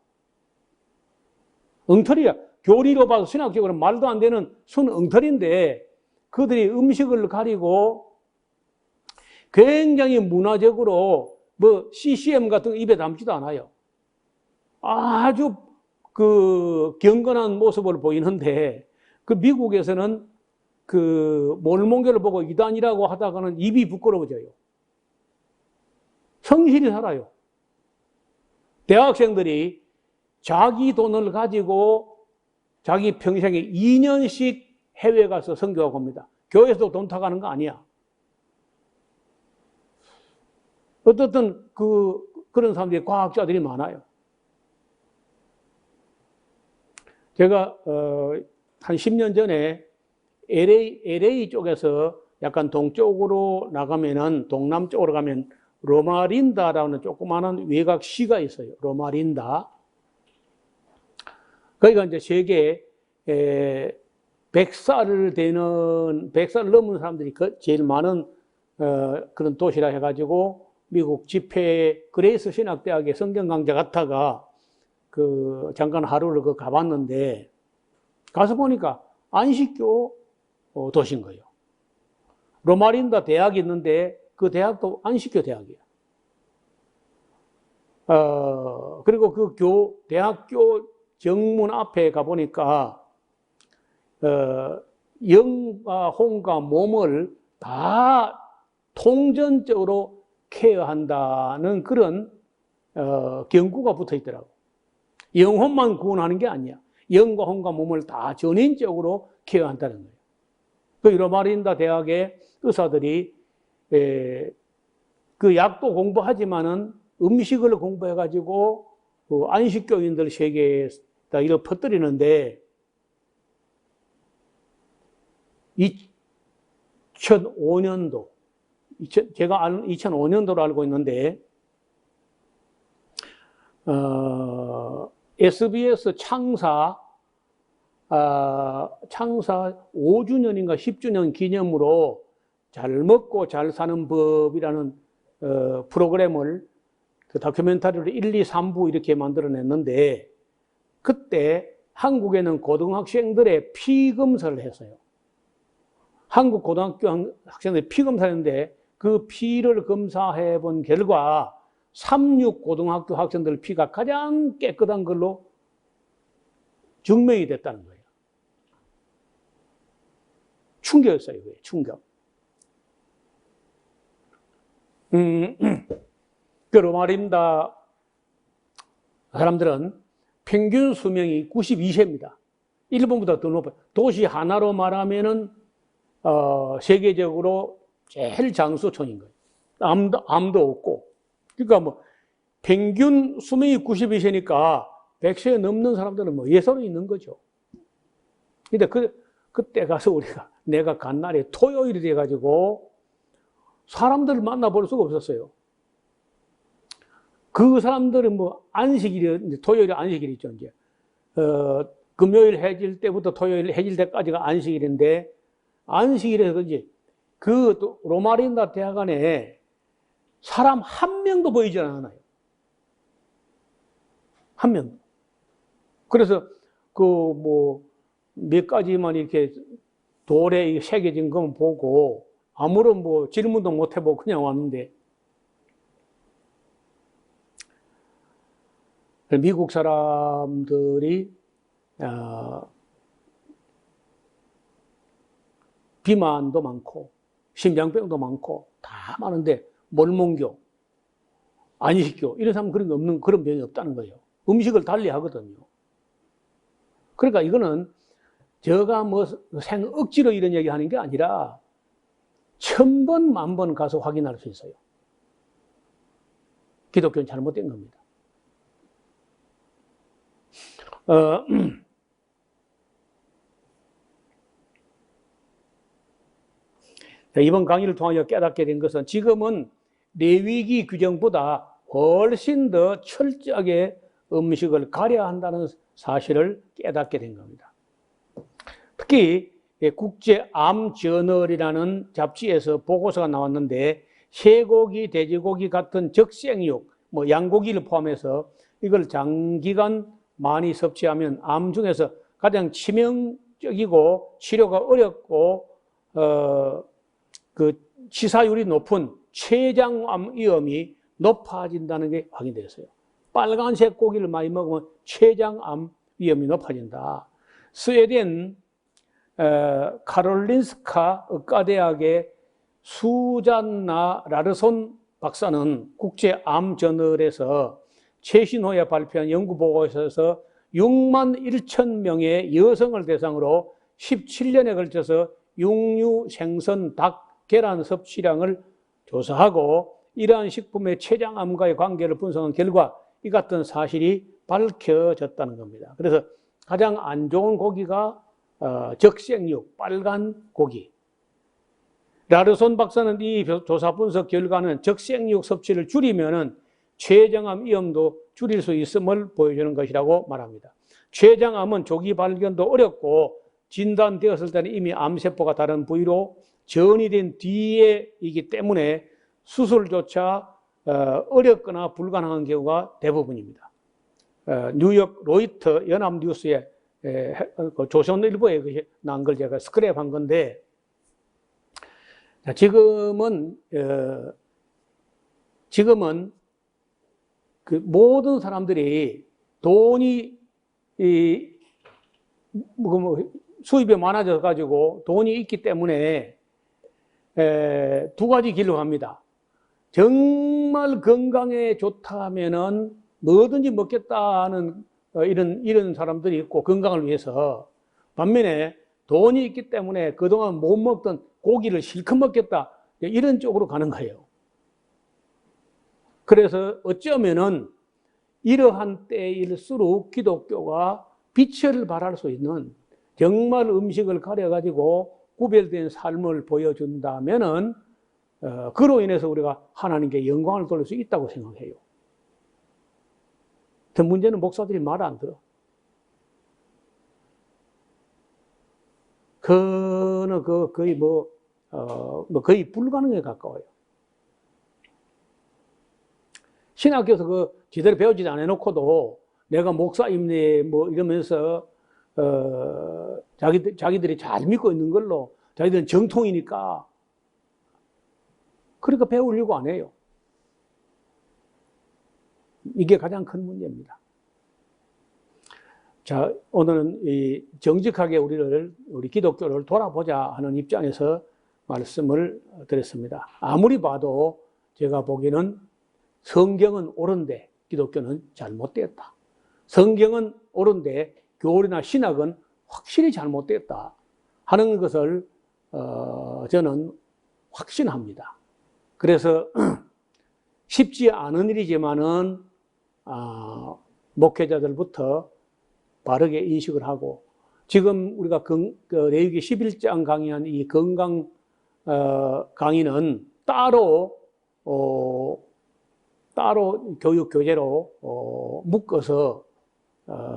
엉터리야. 교리로 봐서 신학적으로 말도 안 되는 순 엉터리인데 그들이 음식을 가리고 굉장히 문화적으로 뭐 CCM 같은 거 입에 담지도 않아요. 아주 그 경건한 모습을 보이는데 그 미국에서는 그 몰몬교를 보고 이단이라고 하다가는 입이 부끄러워져요. 성실히 살아요. 대학생들이 자기 돈을 가지고 자기 평생에 2년씩 해외 가서 선교하고 옵니다. 교회에서도 돈 타가는 거 아니야. 어떻든 그런 사람들이 과학자들이 많아요. 제가 한 10년 전에 LA 쪽에서 약간 동쪽으로 나가면은 동남쪽으로 가면 로마린다라는 조그마한 외곽시가 있어요. 로마린다. 거기가 이제 세계 100살 넘은 사람들이 제일 많은 그런 도시라 해가지고 미국 집회 그레이스 신학대학의 성경 강좌 갔다가 잠깐 하루를 가봤는데 가서 보니까 안식교 도시인 거예요. 로마린다 대학이 있는데 그 대학도 안식교 대학이에요. 그리고 그 대학교 정문 앞에 가보니까 영과 혼과 몸을 다 통전적으로 케어한다는 그런 경구가 붙어 있더라고. 영혼만 구원하는 게 아니야. 영과 혼과 몸을 다 전인적으로 케어한다는 거예요. 그 로마린다 대학의 의사들이 그 약도 공부하지만은 음식을 공부해가지고 그 안식교인들 세계에다 이렇게 퍼뜨리는데 2005년도 제가 아는 2005년도로 알고 있는데 SBS 창사 5주년인가 10주년 기념으로 잘 먹고 잘 사는 법이라는 프로그램을 그 다큐멘터리를 1, 2, 3부 이렇게 만들어냈는데 그때 한국에는 고등학생들의 피 검사를 했어요. 한국 고등학교 학생들이 피 검사했는데 그 피를 검사해 본 결과 36 고등학교 학생들 피가 가장 깨끗한 걸로 증명이 됐다는 거예요. 충격이었어요, 그게 충격. 그 로마린다 사람들은 평균 수명이 92세입니다. 일본보다 더 높아요. 도시 하나로 말하면은 세계적으로 제일 장수촌인 거예요. 암도 없고. 그러니까 뭐 평균 수명이 92세니까 100세 넘는 사람들은 뭐 예사로 있는 거죠. 근데 그때 가서 내가 간 날에 토요일이 돼가지고 사람들을 만나볼 수가 없었어요. 그 사람들은 뭐 토요일이 안식일이 있죠, 이제. 금요일 해질 때부터 토요일 해질 때까지가 안식일인데, 안식일에서 그런지 그 로마린다 대학안에 사람 한 명도 보이지 않아요. 한 명. 그래서 몇 가지만 이렇게 돌에 새겨진 건 보고 아무런 뭐 질문도 못 해보고 그냥 왔는데, 미국 사람들이 비만도 많고 심장병도 많고 다 많은데 몰몬교, 안식교 이런 사람 그런 병이 없다는 거예요. 음식을 달리 하거든요. 그러니까 이거는 제가 뭐 억지로 이런 얘기 하는 게 아니라 1000번, 10,000번 가서 확인할 수 있어요. 기독교는 잘못된 겁니다. 이번 강의를 통하여 깨닫게 된 것은 지금은 레위기 규정보다 훨씬 더 철저하게 음식을 가려야 한다는 사실을 깨닫게 된 겁니다. 특히 국제암저널이라는 잡지에서 보고서가 나왔는데 쇠고기, 돼지고기 같은 적생육, 뭐 양고기를 포함해서 이걸 장기간 많이 섭취하면 암 중에서 가장 치명적이고 치료가 어렵고 치사율이 높은 췌장암 위험이 높아진다는 게 확인되었어요. 빨간색 고기를 많이 먹으면 췌장암 위험이 높아진다. 스웨덴 카롤린스카 의과대학의 수잔나 라르손 박사는 국제암저널에서 최신호에 발표한 연구보고서에서 6만 1천 명의 여성을 대상으로 17년에 걸쳐서 육류, 생선, 닭, 계란 섭취량을 조사하고 이러한 식품의 췌장암과의 관계를 분석한 결과 이 같은 사실이 밝혀졌다는 겁니다. 그래서 가장 안 좋은 고기가 적생육, 빨간 고기. 라르손 박사는 이 조사 분석 결과는 적생육 섭취를 줄이면은 췌장암 위험도 줄일 수 있음을 보여주는 것이라고 말합니다. 췌장암은 조기 발견도 어렵고 진단되었을 때는 이미 암세포가 다른 부위로 전이된 뒤에이기 때문에 수술조차 어렵거나 불가능한 경우가 대부분입니다. 뉴욕 로이터 연합뉴스에 조선일보에 나온 걸 제가 스크랩한 건데, 지금은 그 모든 사람들이 돈이 수입이 많아져 가지고 돈이 있기 때문에 두 가지 길로 갑니다. 정말 건강에 좋다 하면은 뭐든지 먹겠다 하는 이런 사람들이 있고, 건강을 위해서. 반면에 돈이 있기 때문에 그동안 못 먹던 고기를 실컷 먹겠다, 이런 쪽으로 가는 거예요. 그래서 어쩌면은 이러한 때일수록 기독교가 빛을 발할 수 있는, 정말 음식을 가려가지고 구별된 삶을 보여준다면은 그로 인해서 우리가 하나님께 영광을 돌릴 수 있다고 생각해요. 그 문제는 목사들이 말 안 들어. 그는 거의 불가능에 가까워요. 신학교에서 제대로 배우지 안 해놓고도 내가 목사임네 뭐 이러면서 자기들이 잘 믿고 있는 걸로, 자기들은 정통이니까, 그러니까 배우려고 안 해요. 이게 가장 큰 문제입니다. 자, 오늘은 정직하게 우리 기독교를 돌아보자 하는 입장에서 말씀을 드렸습니다. 아무리 봐도 제가 보기에는 성경은 옳은데 기독교는 잘못되었다. 성경은 옳은데 교리나 신학은 확실히 잘못됐다 하는 것을 저는 확신합니다. 그래서 쉽지 않은 일이지만은 목회자들부터 바르게 인식을 하고, 지금 우리가 레위기 11장 강의한 이 건강 강의는 따로 교육 교재로 묶어서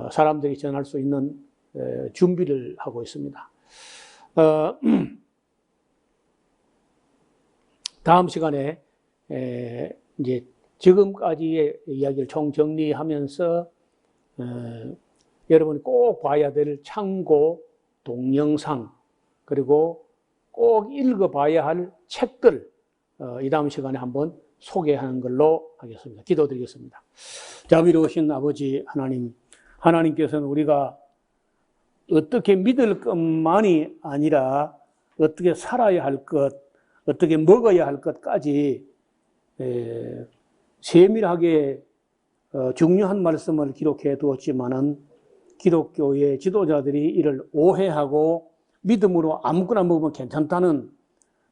사람들이 전할 수 있는 준비를 하고 있습니다. 다음 시간에 이제 지금까지의 이야기를 총정리하면서 여러분이 꼭 봐야 될 참고 동영상, 그리고 꼭 읽어봐야 할 책들, 이 다음 시간에 한번 소개하는 걸로 하겠습니다. 기도드리겠습니다. 자비로우신 아버지 하나님, 하나님께서는 우리가 어떻게 믿을 것만이 아니라 어떻게 살아야 할 것, 어떻게 먹어야 할 것까지 세밀하게 중요한 말씀을 기록해 두었지만은 기독교의 지도자들이 이를 오해하고 믿음으로 아무거나 먹으면 괜찮다는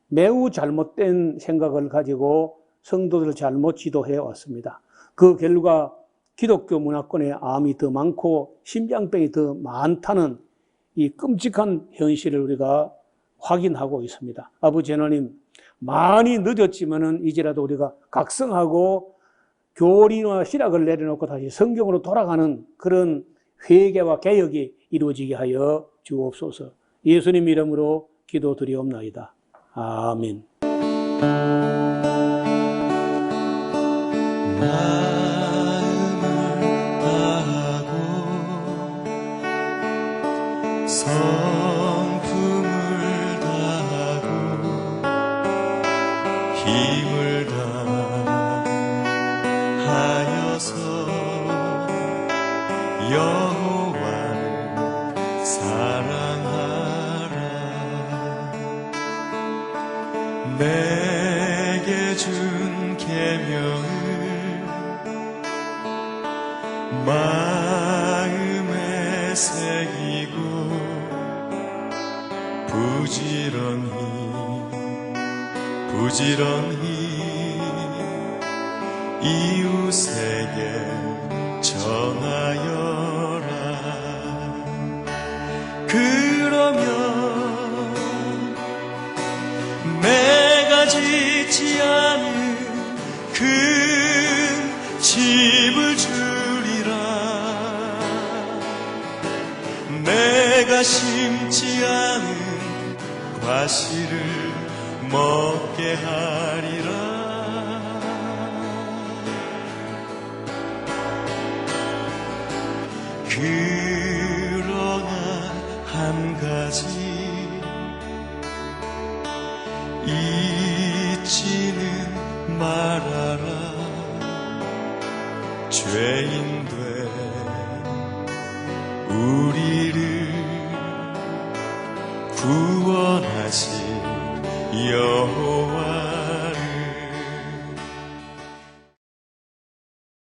매우 잘못된 생각을 가지고 성도들을 잘못 지도해 왔습니다. 그 결과 기독교 문화권에 암이 더 많고 심장병이 더 많다는 이 끔찍한 현실을 우리가 확인하고 있습니다. 아버지 하나님, 많이 늦었지만은 이제라도 우리가 각성하고 교리와 신학을 내려놓고 다시 성경으로 돌아가는 그런 회개와 개혁이 이루어지게 하여 주옵소서. 예수님 이름으로 기도드리옵나이다. 아멘. 성품을 다하고 힘을 다하여서 여호와를 사랑하라. 내게 준 계명을 마음에 새기고 부지런히 이웃에게 전하여라. 그러면 내가 짓지 않은 큰 집을 주리라. 내가 심지 않은 과실을 먹게 하리라. 그러나 한 가지 잊지는 말아라. 죄인 된 우리를 구원하신 여호와